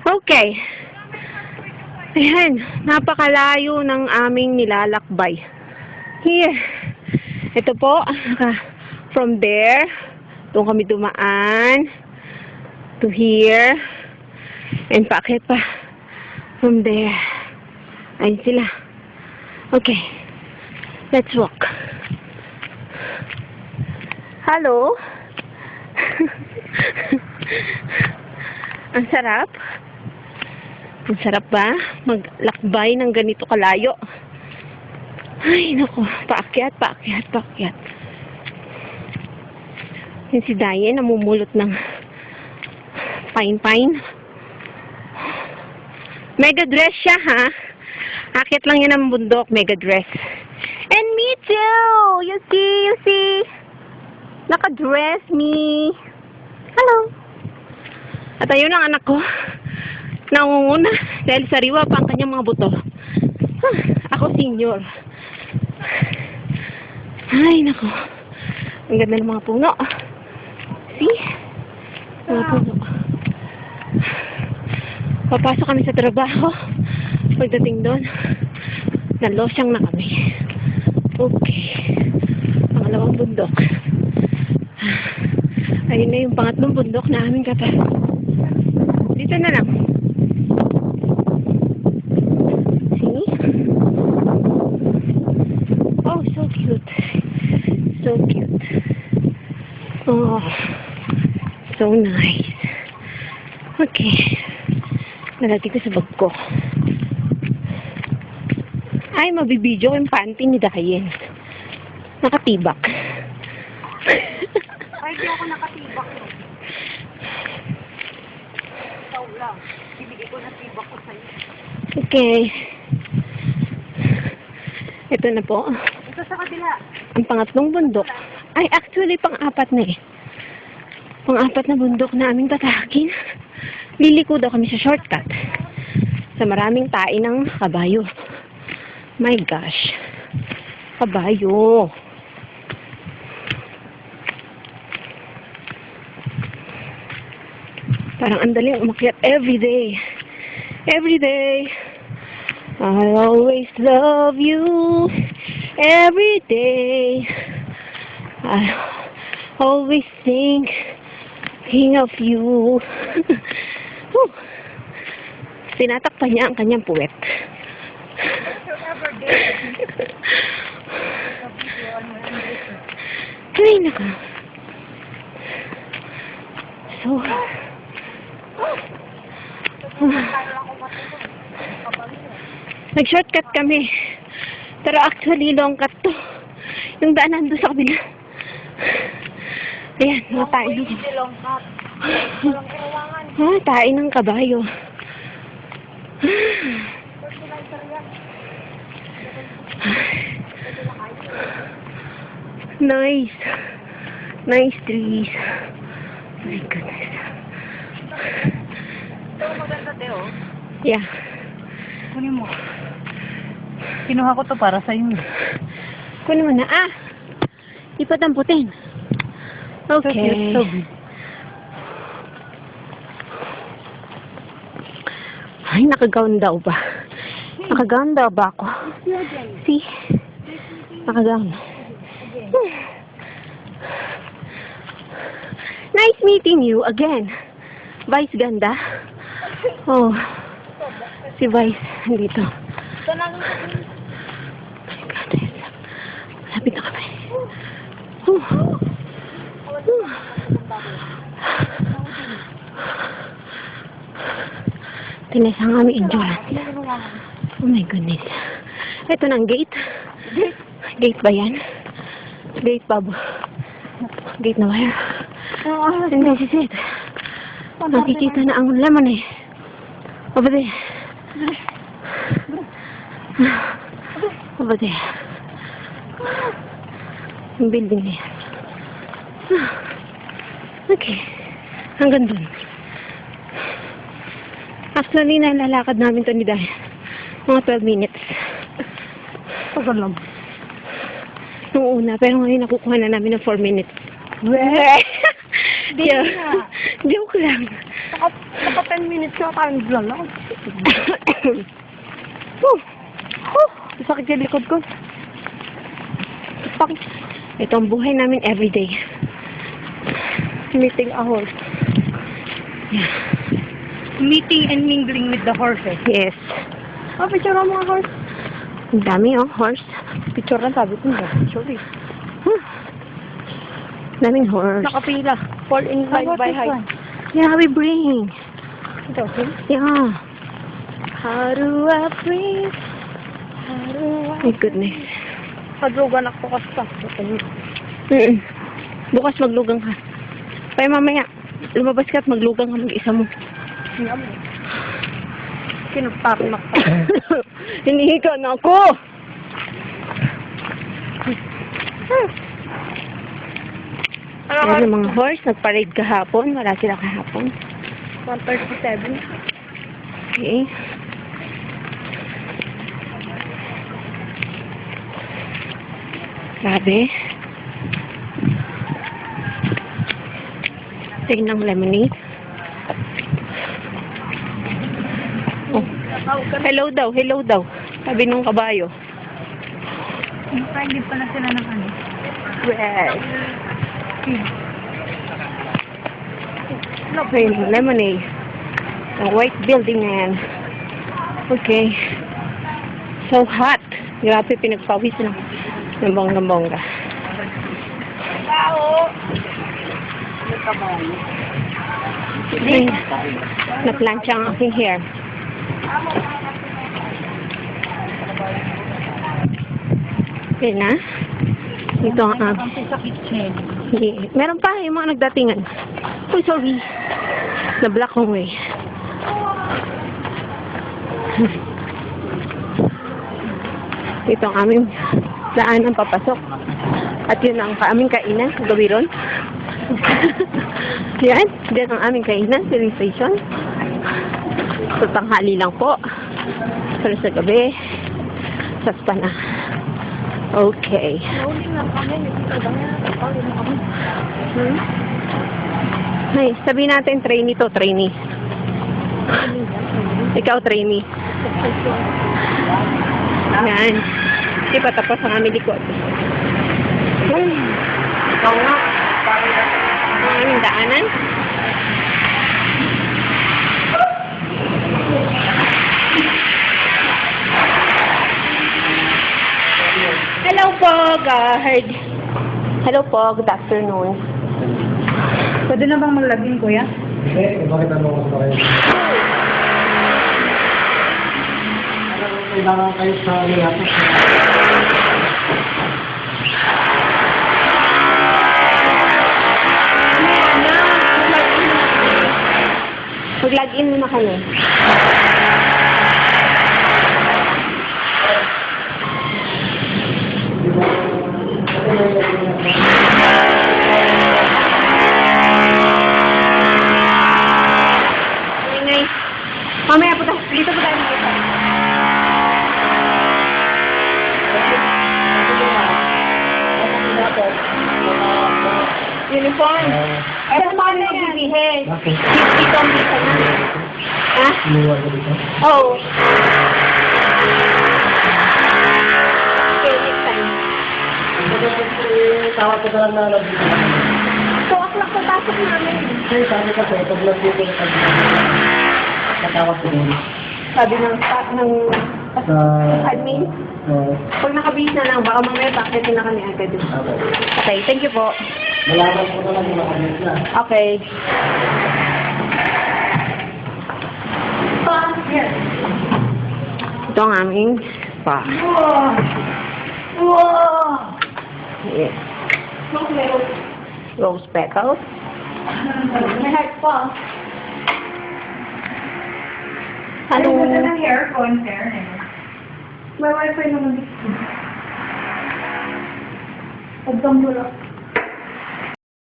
Okay. Ayan, napakalayo ng aming nilalakbay. Here. Ito po, from there, doon kami dumaan, to here, and paakyat pa, from there. Ayun sila. Okay, let's walk. Hello? Ang sarap. Ang sarap ba? Maglakbay ng ganito kalayo. Ay, naku. Paakyat, paakyat, paakyat. Yung si Dayen, namumulot ng pine-pine. Mega dress siya, ha? Akyat lang yan ng bundok, mega dress. And me too! You see? Naka-dress me. Hello. At ayun ang anak ko. Nangunguna dahil sariwa pa ang kanyang mga buto. Ako senior. Ay, nako. Ang ganda ng mga puno. See? Mga puno. Papasok kami sa trabaho. Pagdating doon, nalosyang na kami. Okay. Pangalawang bundok. Ayun na yung pangatlong bundok na aming kapal. Dito na lang. See? Oh, so cute. So cute. Oh, so nice. Okay. Nalagay ko sa bag ko. Ay, mabibidyo yung panty ni Dayen. Nakatibak. Ay, di ako nakatibak no. Ikaw lang. Bibigay ko na tibak ko sa'yo. Okay. Ito na po. Ito sa kabila. Ang pangatlong bundok. Ay, actually, pang-apat na eh. Pang-apat na bundok na aming tatahakin. Liliko daw kami sa shortcut. Sa maraming tain ng kabayo. My gosh. Kabayo. Parang ang daling umakyat everyday. Everyday. I'll always love you. Everyday. I'll always thinking of you. Sinatakpan niya ang kanyang puwet. Ay, naka. So, nag-shortcut kami. Pero actually, long cut to. Yung daanan doon sa kabila. Ayan, mga tayo. Long cut. Walang kailangan. Tayo ng kabayo. Nice. Nice trees. My goodness. Ito maganda de oh. Yeah. Kunin mo. Kinuha ko to para sa inyo. Kunin mo na. Ipatamputin. Okay. So good. Ay, nakagown daw ba? Nakagown daw ba ako? See? Nakagown. Nice meeting you again. Vice ganda. Oh. Si Vice, andito. My God. Malapit na kami. Tinis ang aming endurance. Oh my goodness. Ito na ang gate. Gate ba yan? Gate ba? Gate na wire. And this is it. Nakikita na ang lemon eh. Over there. Over there. Yung building na yan. Okay. Hanggang dun. Actually, nalalakad namin to ni Dayan. Mga 12 minutes. Tagal lang. Nung una, pero ngayon nakukuha na namin ng 4 minutes. Hindi na. Joke lang. Dapat 10 minutes na tayo naglalakad. Sakit yung likod ko. Ito ang buhay namin everyday. Meeting a horse. Yeah. Meeting and mingling with the horses. Yes. Picture mo mga horse. Ang dami horse. Picture lang sabi ko. Picture eh. Daming horse. Nakapila. Fall in line by height. Yeah, we bring. Ito, okay? Yeah. How do I breathe? How do I My goodness. Madrugan ako kasi pa. Bukas maglugang ka. Kaya mamaya, lumabas ka at maglugang ka mag-isa mo. Kinagtakinak pa. Hinihika na ako! Yan yung mga horse, nag-parade kahapon. Wala sila kahapon. 137. Okay. Grabe. Tingnan ng lemonade. Oh. Hello daw, hello daw. Sabi nung kabayo. Friendly pala sila ng ano. Yes. Rainbow lemonade. Ang white building na yan. Okay. So hot. Grabe, pinagpawis na ng bongga-bongga. Na-plancha ang aking hair. Okay na. Ito ang sa kitchen. meron pa yung mga nagdatingan. Oh, sorry. Na-block kong way. Ito ang aming daan ang papasok. At yun ang aming kainan. Gawiron. Yan. Diyan ang aming kainan. Filling station. So, tanghali lang po. Pero sa gabi, sa spa na. Okay. Rolling lang kami. Rolling lang kami. Ay, sabihin natin trainee to, trainee. Ikaw, trainee. Yan. Di pa tapos ang aming likod. Ikaw nga. Ang aming daanan. Hello po, guard. Hello po, good afternoon. Pwede na bang maglaging, kuya? Bakit ano ko sa kayo? Kailangan kayo sa lahat. Mag-login muna kami. Ingay. Mamaya po tayo. Dito po tayo makita. Uniform. Ay, sa mga nagbibihin. Bakit? Dito ang bisa na. Ha? Inuwan ko dito. Oo. Okay, next time. Tawag ko na lang na nandito. 2 o'clock sa pasok namin. Kasi sabi kasi, pag nandito na kami, katawag ko rin. Sabi ng Sa... admin. Pag nakabihis na lang, baka mamaya pakitin na kami agad. Okay, thank you po. Malaman ko na lang yung makamit na. Okay. Ito ang aming spa. Yes. Rose petals. May heart pa. Ano? ng hair ko in fairness. May wifi naman dito. Pagdambula.